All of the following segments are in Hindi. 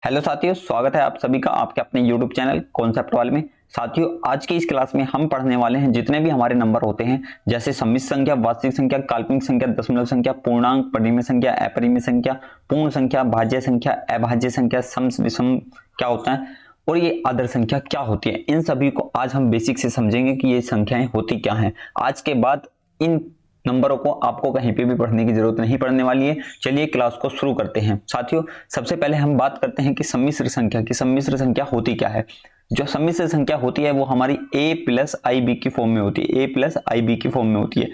हेलो साथियों, स्वागत है आप सभी का आपके अपने YouTube चैनल कॉन्सेप्ट वाले में। साथियों, आज की इस क्लास में हम पढ़ने वाले हैं जितने भी हमारे नंबर होते हैं, जैसे सम्मिश्र संख्या, वास्तविक संख्या, काल्पनिक संख्या, दशमलव संख्या, पूर्णांक, परिमेय संख्या, अपरिमेय संख्या, पूर्ण संख्या, भाज्य संख्या, अभाज्य संख्या, सम विषम क्या होता है और ये आदर संख्या क्या होती है। इन सभी को आज हम बेसिक से समझेंगे कि ये संख्याएं होती क्या हैं। आज के बाद इन नंबरों को आपको कहीं पे भी पढ़ने की जरूरत नहीं पड़ने वाली है। चलिए क्लास को शुरू करते हैं। साथियों, सबसे पहले हम बात करते हैं कि सम्मिश्र संख्या की। सम्मिश्र संख्या होती क्या है। जो सम्मिश्र संख्या होती है वो हमारी a प्लस आई बी की फॉर्म में होती है। a प्लस आई बी की फॉर्म में होती है।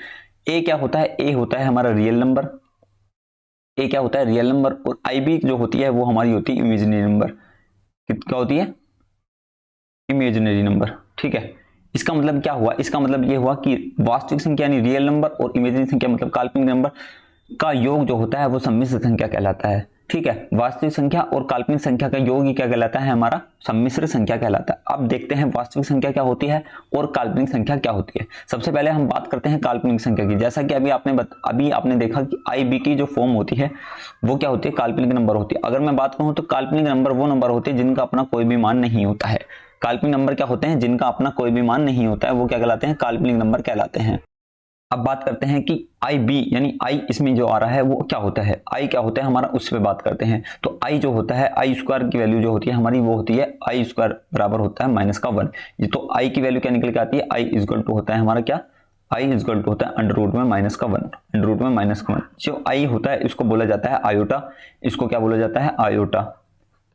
a क्या होता है? a होता है हमारा रियल नंबर। a क्या होता है? Real number. और आई बी जो होती है वो हमारी होती है इमेजिनरी नंबर। क्या होती है? Imaginary number. ठीक है। इसका मतलब क्या हुआ? इसका मतलब ये हुआ कि वास्तविक संख्या यानी रियल नंबर और इमेजिनरी संख्या मतलब काल्पनिक नंबर का योग जो होता है वो सम्मिश्र संख्या कहलाता है। ठीक है। वास्तविक संख्या और काल्पनिक संख्या का योग ही क्या कहलाता है? हमारा सम्मिश्र संख्या कहलाता है। अब देखते हैं वास्तविक संख्या क्या होती है और काल्पनिक संख्या क्या होती है। सबसे पहले हम बात करते हैं काल्पनिक संख्या की। जैसा कि अभी आपने देखा कि आई बी की जो फॉर्म होती है वो क्या होती है? काल्पनिक नंबर होती है। अगर मैं बात कहूं तो काल्पनिक नंबर वो नंबर होते हैं जिनका अपना कोई भी मान नहीं होता है। काल्पनिक नंबर क्या होते हैं? जिनका अपना कोई भी मान नहीं होता है, वो क्या कहलाते हैं? काल्पनिक नंबर कहलाते हैं। अब बात करते हैं कि आई बी यानी आई इसमें जो आ रहा है वो क्या होता है। आई क्या होता है हमारा, उस पर बात करते हैं। तो आई जो होता है, आई स्क्वायर की वैल्यू जो होती है हमारी वो होती है आई स्क्वायर बराबर होता है माइनस का 1। ये तो आई की वैल्यू क्या निकल के आती है? आई इजगल टू होता है हमारा क्या? आई इजगल टू होता है अंडर रूट में माइनस का 1। अंडर रूट में माइनस का 1 जो आई होता है इसको बोला जाता है आयोटा। इसको क्या बोला जाता है? आयोटा।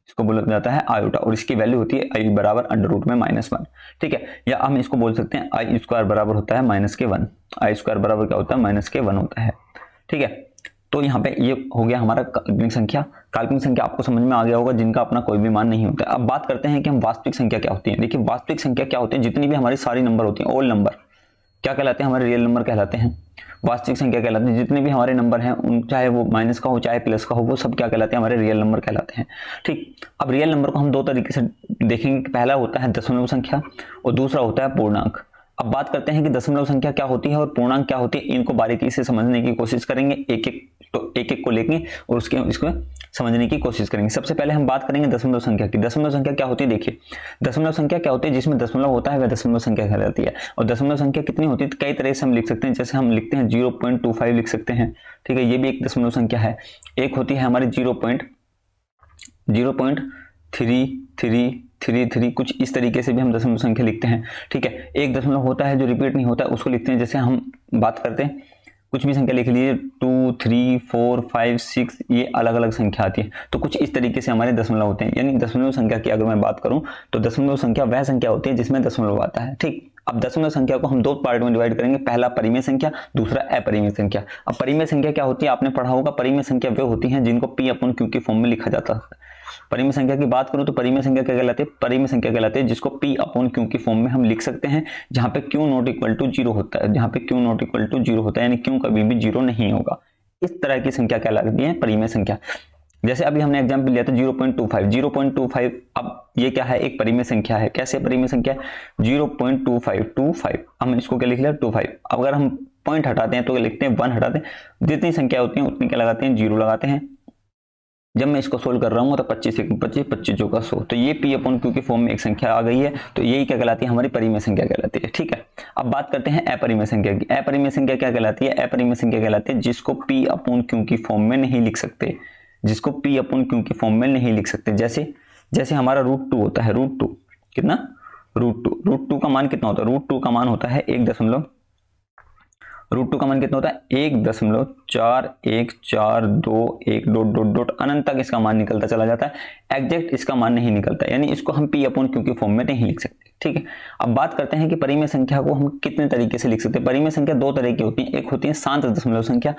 इसको बोला जाता है आयोटा। और इसकी वैल्यू होती है आई बराबर अंडर रूट में -1। ठीक है। या हम इसको बोल सकते हैं आई स्क्वायर बराबर होता है -1। आई स्क्वायर बराबर क्या होता है? -1 होता है। ठीक है। तो यहाँ पे ये हो गया हमारा काल्पनिक संख्या। काल्पनिक संख्या आपको समझ में आ गया होगा जिनका अपना कोई भी मान नहीं होता है। अब बात करते हैं कि हम वास्तविक संख्या क्या होती है। देखिए, वास्तविक संख्या क्या होती है? जितनी भी हमारी सारी नंबर होती है, ऑल नंबर क्या कहलाते हैं? हमारे रियल नंबर कहलाते हैं। वास्तविक संख्या कहलाते हैं। जितने भी हमारे नंबर हैं उन चाहे वो माइनस का हो चाहे प्लस का हो, वो सब क्या कहलाते हैं? हमारे रियल नंबर कहलाते हैं। ठीक। अब रियल नंबर को हम दो तरीके से देखेंगे। पहला होता है दशमलव संख्या और दूसरा होता है पूर्णांक। अब बात करते हैं कि दशमलव संख्या क्या होती है और पूर्णांक क्या होती है। इनको बारीकी से समझने की कोशिश करेंगे। एक एक को लेंगे और इसको समझने की कोशिश करेंगे। सबसे पहले हम बात करेंगे दशमलव संख्या की। दशमलव संख्या क्या होती है? देखिए, दशमलव संख्या क्या होती है? जिसमें दशमलव होता है वह दशमलव संख्या कहलाती है। और दशमलव संख्या कितनी होती है? तो कई तरह से हम लिख सकते हैं। जैसे हम लिखते हैं 0.25 लिख सकते हैं। ठीक है, ये भी एक दशमलव संख्या है। एक होती है हमारी 0.3333, कुछ इस तरीके से भी हम दशमलव संख्या लिखते हैं। ठीक है। एक दशमलव होता है जो रिपीट नहीं होता है, उसको लिखते हैं। जैसे हम बात करते हैं, कुछ भी संख्या लिख लीजिए 2, 3, 4, 5, 6, ये अलग अलग संख्या आती है। तो कुछ इस तरीके से हमारे दशमलव होते हैं। यानी दशमलव संख्या की अगर मैं बात करूं तो दशमलव संख्या वह संख्या होती है जिसमें दशमलव आता है। ठीक। अब दशमलव संख्या को हम दो पार्ट में डिवाइड करेंगे। पहला परिमेय संख्या, दूसरा अपरिमेय संख्या। अब परिमेय संख्या क्या होती है? आपने पढ़ा होगा, परिमेय संख्या वे होती है जिनको p अपॉन q की फॉर्म में लिखा जाता है। परिमेय संख्या की बात करूं तो परिमेय संख्या क्या कहलाती है? परिमेय संख्या कहलाती है जिसको p अपॉन q की फॉर्म में हम लिख सकते हैं, जहां पे q नॉट इक्वल टू 0 होता है। जहां पे q नॉट इक्वल टू 0 होता है यानी q कभी भी 0 नहीं होगा। इस तरह की संख्या कहलाती है परिमेय संख्या। जैसे अभी हमने एग्जांपल लिया था 0.25। 0.25 अब ये क्या है? एक परिमेय संख्या है। कैसे परिमेय संख्या? 0.25 हम इसको क्या लिख लिया? 25। अगर हम पॉइंट हटाते हैं तो लिखते हैं 1 हटाते हैं। जितनी संख्या होती है उतनी क्या लगाते हैं? 0 लगाते हैं। जब मैं इसको सोल्व कर रहा हूँ तो 25 1 25, 25 चौका 100। तो ये p अपॉन q की फॉर्म में एक संख्या आ गई है। तो यही क्या कहलाती है? हमारी परिमेय संख्या कहलाती है। ठीक है। अब बात करते हैं अपरिमेय संख्या की। अपरिमेय संख्या क्या कहलाती है? अपरिमेय संख्या कहलाती है जिसको p अपॉन q की फॉर्म में नहीं लिख सकते। जिसको p अपॉन q की फॉर्म में नहीं लिख सकते। जैसे हमारा √2 होता है। √2 कितना? √2 का मान कितना होता है? √2 का मान होता है √2 का मान कितना होता है? 1.4142 अनंत तक इसका मान निकलता चला जाता है। एग्जैक्ट इसका मान नहीं निकलता, यानी इसको हम p अपॉन q की फॉर्म में नहीं लिख सकते। ठीक है। अब बात करते हैं कि परिमेय संख्या को हम कितने तरीके से लिख सकते हैं। परिमेय संख्या दो तरह की होती है। एक होती है शांत दशमलव संख्या,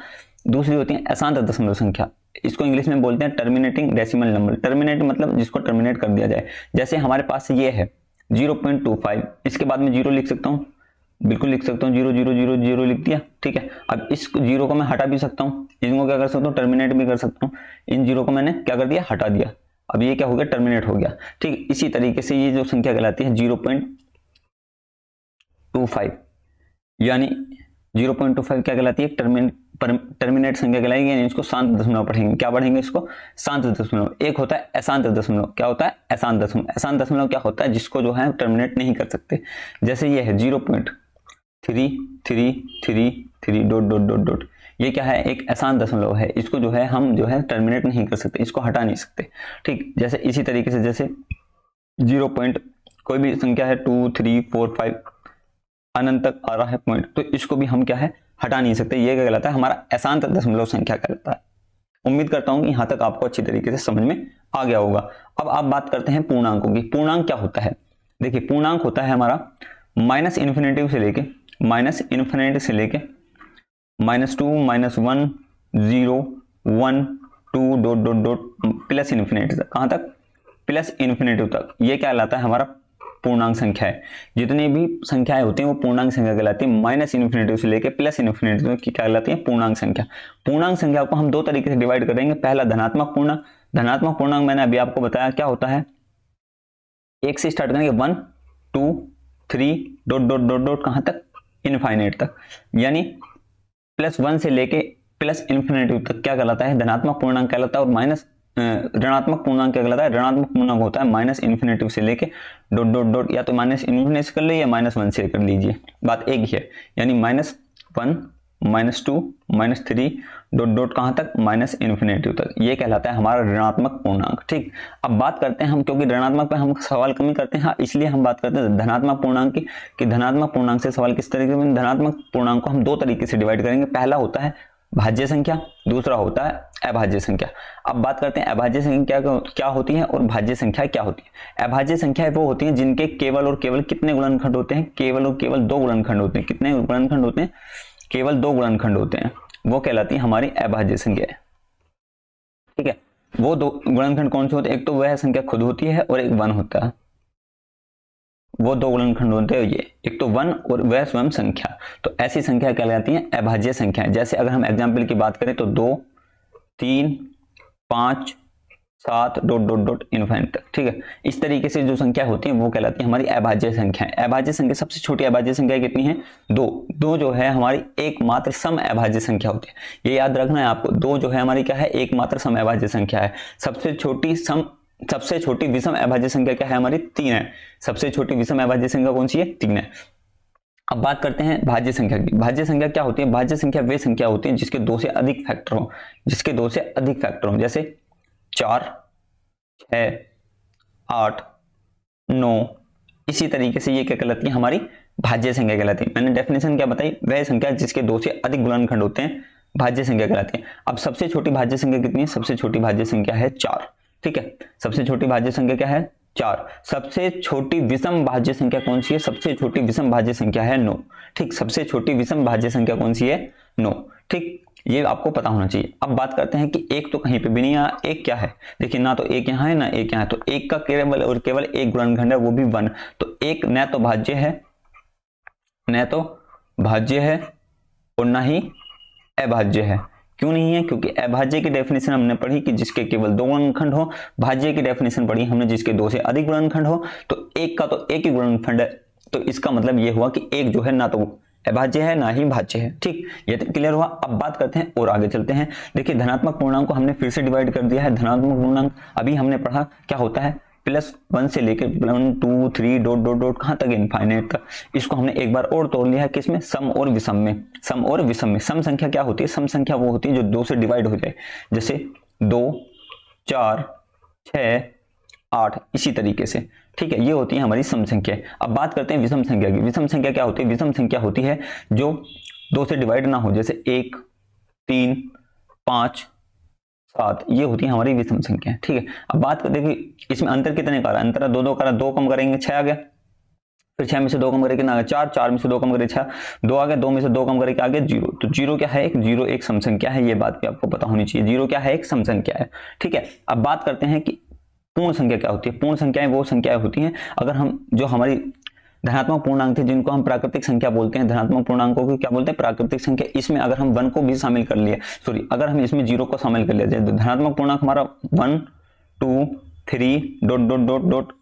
दूसरी होती है अशांत दशमलव संख्या। इसको इंग्लिश में बोलते हैं टर्मिनेटिंग डेसिमल नंबर। टर्मिनेट मतलब जिसको टर्मिनेट कर दिया जाए। जैसे हमारे पास ये है 0.25, इसके बाद में 0 लिख सकता हूँ, बिल्कुल लिख सकता हूँ। 0 0 0 0 लिख दिया। ठीक है। अब इस 0 को मैं हटा भी सकता हूँ, इनको क्या कर सकता हूँ? टर्मिनेट भी कर सकता हूँ। इन 0 को मैंने क्या कर दिया? हटा दिया। अब ये क्या हो गया? टर्मिनेट हो गया। ठीक। इसी तरीके से ये जो संख्या कहलाती है 0.25, यानी 0.25 क्या कहलाती है? टर्मिनेट संख्या कहलाएगी, यानी इसको शांत दशमलव पढ़ेंगे। क्या पढ़ेंगे इसको? शांत दशमलव। एक होता है अशांत दशमलव। क्या होता है? अशांत दशमलव। अशांत दशमलव क्या होता है? जिसको जो है टर्मिनेट नहीं कर सकते। जैसे ये है 0.3333 डॉट डॉट डॉट डॉट, ये क्या है? एक अशांत दशमलव है। इसको जो है हम जो है टर्मिनेट नहीं कर सकते, इसको हटा नहीं सकते। ठीक, जैसे इसी तरीके से जैसे 0 पॉइंट कोई भी संख्या है 2 3 4 5 अनंत तक आ रहा है पॉइंट, तो इसको भी हम क्या है? हटा नहीं सकते। ये क्या कहलाता है? हमारा अशांत दशमलव संख्या कहलाता है। उम्मीद करता हूं कि यहां तक आपको अच्छी तरीके से समझ में आ गया होगा। अब आप बात करते हैं पूर्णांकों की। पूर्णांक क्या होता है? देखिए, पूर्णांक होता है हमारा माइनस इन्फिनिटी से लेके -2 -1 0 1 2 dot dot dot plus infinity तक। कहां तक? प्लस इन्फिनिटी तक। ये क्या कहलाता है? हमारा पूर्णांक संख्या है। जितनी भी संख्याएं होती हैं वो पूर्णांक संख्या कहलाती है। माइनस इन्फिनिटी से लेके प्लस इन्फिनिटी तक क्या कहलाती है? पूर्णांक संख्या। पूर्णांक संख्या को हम दो तरीके से डिवाइड करेंगे। पहला धनात्मक पूर्णांक। धनात्मक पूर्णांक मैंने अभी आपको बताया क्या होता है। एक से स्टार्ट करेंगे 1 2 3 डॉट डॉट डॉट डॉट कहां तक? इनफाइनाइट तक। यानी +1 से लेके प्लस इन्फिनिटी तक क्या कहलाता है? धनात्मक पूर्णांक कहलाता है। और माइनस ऋणात्मक पूर्णांक क्या कहलाता है? ऋणात्मक पूर्णांक होता है माइनस इन्फिनिटी से लेके डॉट डॉट डॉट, या तो माइनस इन्फिनिटी से कर लीजिए या -1 से कर लीजिए, बात एक ही है। यानी -1 -2 -3 डॉट डॉट कहां तक? माइनस इन्फिनिटी तक। ये कहलाता है हमारा ऋणात्मक पूर्णांक। ठीक, अब बात करते हैं हम, क्योंकि ऋणात्मक पे हम सवाल कम ही करते हैं, इसलिए हम बात करते हैं धनात्मक पूर्णांक की, कि धनात्मक पूर्णांक से सवाल किस तरीके से। धनात्मक पूर्णांक को हम दो तरीके से डिवाइड करेंगे। पहला होता है भाज्य संख्या, दूसरा होता है अभाज्य संख्या। अब बात करते हैं अभाज्य संख्या क्या होती है और भाज्य संख्या क्या होती है। अभाज्य संख्या वो होती है जिनके केवल और केवल कितने गुणनखंड होते हैं? केवल और केवल 2 गुणनखंड होते हैं। कितने गुणनखंड होते हैं? केवल 2 गुणनखंड होते हैं। वो कहलाती है हमारी अभाज्य संख्या। ठीक है, वो 2 गुणनखंड कौन से होते हैं? एक तो वह संख्या खुद होती है और एक 1 होता है। वो 2 गुणनखंड होते हैं, ये एक तो 1 और वह स्वयं संख्या। तो ऐसी संख्या कहलाती है अभाज्य संख्या। जैसे अगर हम एग्जाम्पल की बात करें तो 2 3 5 7 डॉट डॉट डॉट इनफाइनाइट तक। ठीक है, इस तरीके से जो संख्या होती है वो कहलाती है हमारी अभाज्य संख्या। अभाज्य संख्या सबसे छोटी अभाज्य संख्या कितनी है? 2। 2 जो है हमारी एकमात्र सम अभाज्य संख्या होती है। ये याद रखना है आपको। 2 जो है हमारी क्या है? एकमात्र सम अभाज्य संख्या है। सबसे छोटी विषम अभाज्य संख्या क्या है? हमारी 3 है। सबसे छोटी विषम अभाज्य संख्या कौन सी है? 3 है। अब बात करते हैं भाज्य संख्या की। भाज्य संख्या क्या होती है? भाज्य संख्या वे संख्या होती है जिसके 2 से अधिक फैक्टर हो। जैसे 4 6 8 9, इसी तरीके से ये क्या कहलाती है? हमारी भाज्य संख्या कहलाती है। मैंने डेफिनेशन क्या बताई? वह संख्या जिसके 2 से अधिक गुणनखंड होते हैं भाज्य संख्या कहलाती है। अब सबसे छोटी भाज्य संख्या कितनी है? सबसे छोटी भाज्य संख्या है 4। ठीक है, सबसे छोटी भाज्य संख्या क्या है? 4। सबसे छोटी विषम भाज्य संख्या कौन सी है? सबसे छोटी विषम भाज्य संख्या है 9। ठीक, सबसे छोटी विषम भाज्य संख्या कौन सी है? 9। ठीक, ये आपको पता होना चाहिए। अब बात करते हैं कि एक तो कहीं पे भी नहीं आया। एक क्या है? देखिए, ना तो एक यहाँ है ना एक यहाँ है, तो एक का केवल और केवल एक गुणनखंड है, वो भी 1। तो एक न तो भाज्य है और ना ही अभाज्य है। क्यों नहीं है? क्योंकि अभाज्य की डेफिनेशन हमने पढ़ी कि जिसके केवल 2 गुणनखंड हो। भाज्य की डेफिनेशन पढ़ी हमने जिसके 2 से अधिक गुणनखंड हो। तो एक का तो एक ही गुणनखंड है, तो इसका मतलब ये हुआ कि एक जो है ना तो अभाज्य है ना ही भाज्य है। ठीक, ये तो क्लियर हुआ। अब बात करते हैं और आगे चलते हैं। देखिए, धनात्मक पूर्णांक को हमने फिर से डिवाइड कर दिया है। धनात्मक पूर्णांक अभी हमने पढ़ा क्या होता है? +1 से लेकर 1 2 3 डॉट डॉट डॉट कहां तक? इनफाइनाइट तक। इसको हमने एक बार और तोड़ लिया है किसमें? सम और विषम में। सम और विषम में सम संख्या क्या होती है? सम संख्या वो होती है जो 2 से डिवाइड हो जाए। जैसे 2 4 6 8, इसी तरीके से। ठीक है, ये होती है हमारी सम संख्या। अब बात करते हैं विषम संख्या की। विषम संख्या क्या होती है? विषम संख्या होती है जो 2 से डिवाइड ना हो। जैसे 1 3 5 7, ये होती है हमारी विषम संख्या। ठीक है, अब बात करते हैं कि इसमें अंतर कितने का? अंतर 2 का, 2 कम करेंगे 6 आ गया। फिर 6 में से 2 कम करेंगे कितना आ गया? 4। 4 में से 2 कम करेंगे 6, 2 आ गया। 2 में से 2 कम करेंगे आ गया 0। तो 0 क्या है? 0 एक सम संख्या है। ये बात भी आपको पता होनी चाहिए। 0 क्या है? एक सम संख्या है। ठीक है, अब बात करते हैं कि पूर्ण संख्या क्या होती है। पूर्ण संख्याएं वो संख्याएं होती हैं अगर हम जो हमारी धनात्मक पूर्णांक थे जिनको हम प्राकृतिक संख्या बोलते हैं। धनात्मक पूर्णांकों को क्या बोलते हैं? प्राकृतिक संख्या। इसमें अगर हम 1 को भी शामिल कर लिए, अगर हम इसमें 0 को शामिल कर लिया जाए तो धनात्मक पूर्णांक हमारा 1 2 3 dot dot dot dot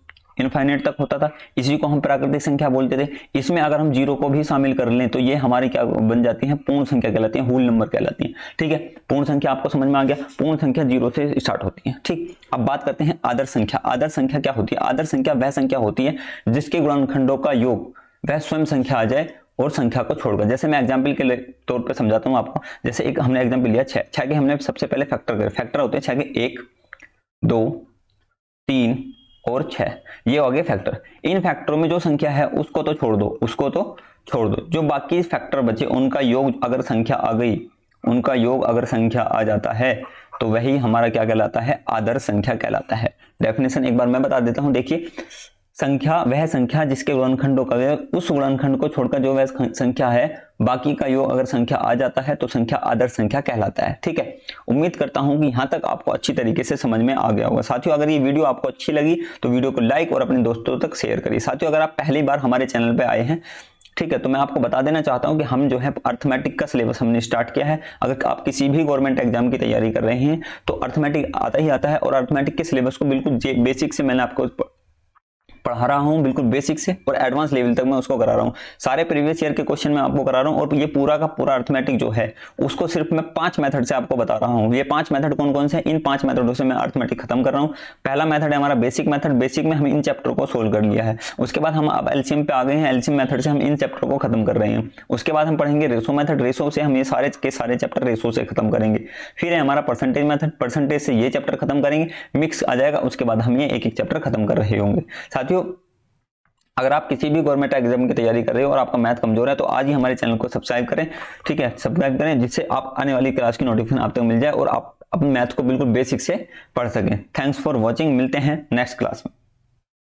infinite तक होता था, इसी को हम प्राकृतिक संख्या बोलते थे। इसमें अगर हम जीरो को भी शामिल कर लें तो ये हमारी क्या बन जाती है, पूर्ण संख्या कहलाती है, होल नंबर कहलाती है। ठीक है, पूर्ण संख्या आपको समझ में आ गया, पूर्ण संख्या जीरो से स्टार्ट होती है। ठीक, अब बात करते हैं आदर्श संख्या। आदर्श संख्या क्या होती है? आदर्श संख्या वह संख्या होती है जिसके गुणनखंडों का योग वह स्वयं संख्या आ जाए और संख्या को छोड़कर। जैसे मैं एग्जांपल के तौर पे समझाता हूं आपको। जैसे एक हमने एग्जांपल लिया 6 के हमने सबसे पहले फैक्टर करे। फैक्टर होते हैं 6 के 1 2 3 और 6, ये हो गए फैक्टर। इन फैक्टरों में जो संख्या है उसको तो छोड़ दो, उसको तो छोड़ दो, जो बाकी फैक्टर बचे उनका योग अगर संख्या आ गई, उनका योग अगर संख्या आ जाता है तो वही हमारा क्या कहलाता है, आदर्श संख्या कहलाता है। डेफिनेशन एक बार मैं बता देता हूं। देखिए, संख्या वह संख्या जिसके गुणनखंडों का उस गुणनखंड को छोड़कर जो वह संख्या है बाकी का योग अगर संख्या आ जाता है तो संख्या आदर्श संख्या कहलाता है। ठीक है, उम्मीद करता हूं कि यहां तक आपको अच्छी तरीके से समझ में आ गया होगा। साथियों, अगर ये वीडियो आपको अच्छी लगी तो वीडियो को लाइक और अपने दोस्तों तक शेयर करिए। साथियों, अगर आप पहली बार हमारे चैनल पर आए हैं, ठीक है, तो मैं आपको बता देना चाहता हूं कि हम जो है अर्थमेटिक का सिलेबस हमने स्टार्ट किया है। अगर आप किसी भी गवर्नमेंट एग्जाम की तैयारी कर रहे हैं तो अर्थमेटिक आता ही आता है, और अर्थमेटिक के सिलेबस को बिल्कुल बेसिक से मैंने आपको पढ़ा रहा हूं, बिल्कुल बेसिक से और एडवांस लेवल तक मैं उसको करा रहा हूं। सारे प्रीवियस ईयर के क्वेश्चन मैं आपको करा रहा हूं, और ये पूरा का पूरा अर्थमेटिक जो है उसको सिर्फ मैं 5 मेथड से आपको बता रहा हूं। ये 5 मेथड कौन कौन से हैं? इन 5 मेथडों से मैं अर्थमेटिक खत्म कर रहा हूं। पहला मेथड है हमारा बेसिक मेथड। बेसिक में हम इन चैप्टर को सोल्व कर लिया है। उसके बाद हम अब एलसीएम पे आ गए हैं। एलसीएम मेथड से हम इन चैप्टर को खत्म कर रहे हैं। उसके बाद हम पढ़ेंगे रेशो मेथड। रेशो से हम ये सारे के सारे चैप्टर रेशो से खत्म करेंगे। फिर है हमारा परसेंटेज मेथड। परसेंटेज से ये चैप्टर खत्म करेंगे, मिक्स आ जाएगा। उसके बाद हम ये एक एक चैप्टर खत्म कर रहे होंगे। साथियों, अगर आप किसी भी गवर्नमेंट एग्जाम की तैयारी कर रहे हो और आपका मैथ कमजोर है तो आज ही हमारे चैनल को सब्सक्राइब करें। ठीक है, सब्सक्राइब करें जिससे आप आने वाली क्लास की नोटिफिकेशन आप तक मिल जाए और आप अपने मैथ को बिल्कुल बेसिक से पढ़ सकें। Thanks for watching. मिलते हैं नेक्स्ट क्लास में।